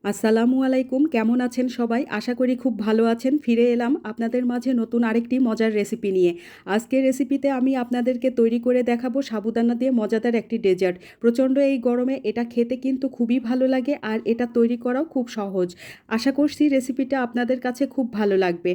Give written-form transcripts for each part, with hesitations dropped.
আসসালামু আলাইকুম, কেমন আছেন সবাই? আশা করি খুব ভালো আছেন। ফিরে এলাম আপনাদের মাঝে নতুন আরেকটি মজার রেসিপি নিয়ে। আজকের রেসিপিতে আমি আপনাদেরকে তৈরি করে দেখাবো সাবুদানা দিয়ে মজাদার একটি ডেজার্ট। প্রচণ্ড এই গরমে এটা খেতে কিন্তু খুবই ভালো লাগে আর এটা তৈরি করাও খুব সহজ। আশা করছি রেসিপিটা আপনাদের কাছে খুব ভালো লাগবে।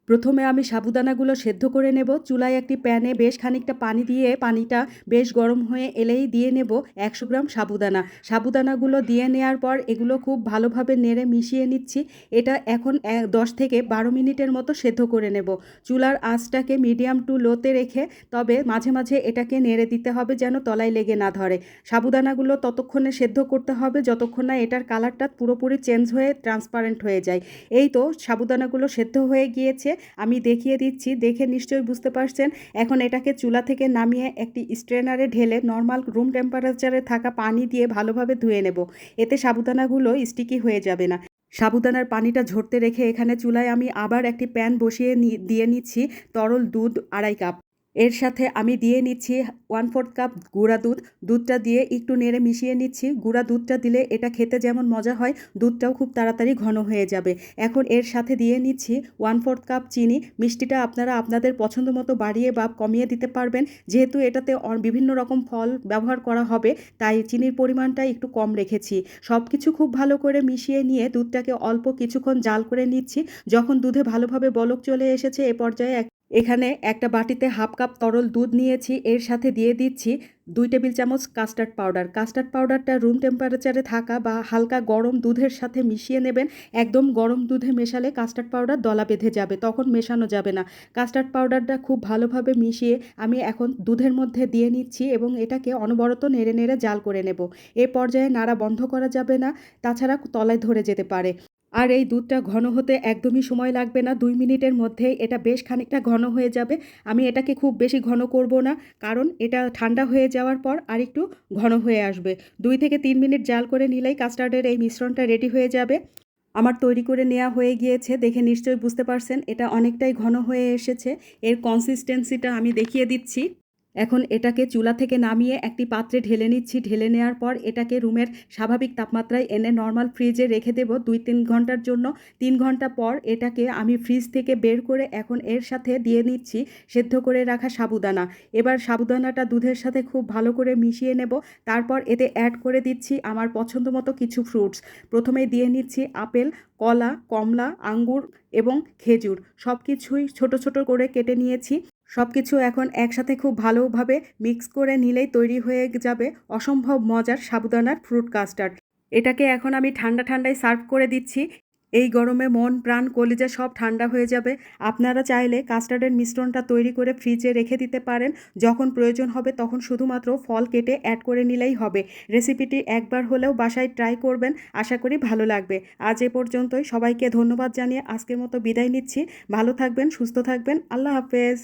প্রথমে আমি সাবুদানাগুলো সেদ্ধ করে নেব। চুলায় একটি প্যানে বেশ খানিকটা পানি দিয়ে পানিটা বেশ গরম হয়ে এলেই দিয়ে নেব 100 গ্রাম সাবুদানা। সাবুদানাগুলো দিয়ে নেওয়ার পর এগুলো খুব ভালোভাবে নেড়ে মিশিয়ে নিচ্ছি। এটা এখন 10 থেকে 12 মিনিটের মতো সেদ্ধ করে নেব। চুলার আঁচটাকে মিডিয়াম টু লোতে রেখে তবে মাঝে মাঝে এটাকে নেড়ে দিতে হবে যেন তলায় লেগে না ধরে। সাবুদানাগুলো ততক্ষণে সেদ্ধ করতে হবে যতক্ষণ না এটার কালারটা পুরোপুরি চেঞ্জ হয়ে ট্রান্সপারেন্ট হয়ে যায়। এই তো সাবুদানাগুলো সেদ্ধ হয়ে গিয়েছে। আমি দেখিয়ে দিচ্ছি, দেখে নিশ্চয়ই বুঝতে পারছেন। এখন এটাকে চুলা থেকে নামিয়ে একটি স্ট্রেনারে ঢেলে নর্মাল রুম টেম্পারেচারে থাকা পানি দিয়ে ভালোভাবে ধুয়ে নেব। এতে সাবুদানাগুলো স্টিকি হয়ে যাবে না। সাবুদানার পানিটা ঝরতে রেখে এখানে চুলায় আমি আবার একটি প্যান বসিয়ে দিয়ে নিচ্ছি তরল দুধ 2.5 কাপ। এর সাথে আমি দিয়ে নিচ্ছি 1/4 কাপ গুঁড়া দুধ। দুধটা দিয়ে একটু নেড়ে মিশিয়ে নিচ্ছি। গুঁড়া দুধটা দিলে এটা খেতে যেমন মজা হয়, দুধটাও খুব তাড়াতাড়ি ঘন হয়ে যাবে। এখন এর সাথে দিয়ে নিচ্ছি 1/4 কাপ চিনি। মিষ্টিটা আপনারা আপনাদের পছন্দ মতো বাড়িয়ে বা কমিয়ে দিতে পারবেন। যেহেতু এটাতে বিভিন্ন রকম ফল ব্যবহার করা হবে, তাই চিনির পরিমাণটা একটু কম রেখেছি। সব কিছু খুব ভালো করে মিশিয়ে নিয়ে দুধটাকে অল্প কিছুক্ষণ জাল করে নিচ্ছি। যখন দুধে ভালোভাবে বলক চলে এসেছে এ পর্যায়ে এখানে একটা বাটিতে 1/2 কাপ তরল দুধ নিয়েছি। এর সাথে দিয়ে দিচ্ছি 2 টেবিল চামচ কাস্টার্ড পাউডার। কাস্টার্ড পাউডারটা রুম টেম্পারেচারে থাকা বা হালকা গরম দুধের সাথে মিশিয়ে নেবেন। একদম গরম দুধে মেশালে কাস্টার্ড পাউডার দলা বেঁধে যাবে, তখন মেশানো যাবে না। কাস্টার্ড পাউডারটা খুব ভালোভাবে মিশিয়ে আমি এখন দুধের মধ্যে দিয়ে নিচ্ছি এবং এটাকে অনবরত নেড়ে নেড়ে জাল করে নেব। এ পর্যায়ে নাড়া বন্ধ করা যাবে না, তাছাড়া তলায় ধরে যেতে পারে। আর এই দুধটা ঘন হতে একদমই সময় লাগবে না, 2 মিনিটের মধ্যেই এটা বেশ খানিকটা ঘন হয়ে যাবে। আমি এটাকে খুব বেশি ঘন করব না, কারণ এটা ঠান্ডা হয়ে যাওয়ার পর আরেকটু ঘন হয়ে আসবে। 2 থেকে 3 মিনিট জাল করে নিলেই কাস্টার্ডের এই মিশ্রণটা রেডি হয়ে যাবে। আমার তৈরি করে নেওয়া হয়ে গিয়েছে, দেখে নিশ্চয়ই বুঝতে পারছেন এটা অনেকটাই ঘন হয়ে এসেছে। এর কনসিস্টেন্সিটা আমি দেখিয়ে দিচ্ছি। এখন এটাকে চুলা থেকে নামিয়ে একটি পাত্রে ঢেলে নিচ্ছি। ঢেলে নেওয়ার পর এটাকে রুমের স্বাভাবিক তাপমাত্রায় এনে নর্মাল ফ্রিজে রেখে দেব 2-3 ঘন্টার জন্য। 3 ঘন্টা পর এটাকে আমি ফ্রিজ থেকে বের করে এখন এর সাথে দিয়ে নিচ্ছি সেদ্ধ করে রাখা সাবুদানা। এবার সাবুদানাটা দুধের সাথে খুব ভালো করে মিশিয়ে নেব। তারপর এতে অ্যাড করে দিচ্ছি আমার পছন্দ মতো কিছু ফ্রুটস। প্রথমে দিয়ে নিচ্ছি আপেল, কলা, কমলা, আঙ্গুর এবং খেজুর। সব কিছুই ছোট ছোট করে কেটে নিয়েছি। সব কিছু এখন একসাথে খুব ভালোভাবে মিক্স করে নিলেই তৈরি হয়ে যাবে অসম্ভব মজার সাবুদানার ফ্রুট কাস্টার্ড। এটাকে এখন আমি ঠান্ডা ঠান্ডায় সার্ভ করে দিচ্ছি। এই গরমে মন প্রাণ কলিজা সব ঠান্ডা হয়ে যাবে। আপনারা চাইলে কাস্টার্ডের মিশ্রণটা তৈরি করে ফ্রিজে রেখে দিতে পারেন। যখন প্রয়োজন হবে তখন শুধুমাত্র ফল কেটে অ্যাড করে নিলেই হবে। রেসিপিটি একবার হলেও বাসায় ট্রাই করবেন, আশা করি ভালো লাগবে। আজ এ পর্যন্তই, সবাইকে ধন্যবাদ জানিয়ে আজকের মতো বিদায় নিচ্ছি। ভালো থাকবেন, সুস্থ থাকবেন, আল্লাহ হাফেজ।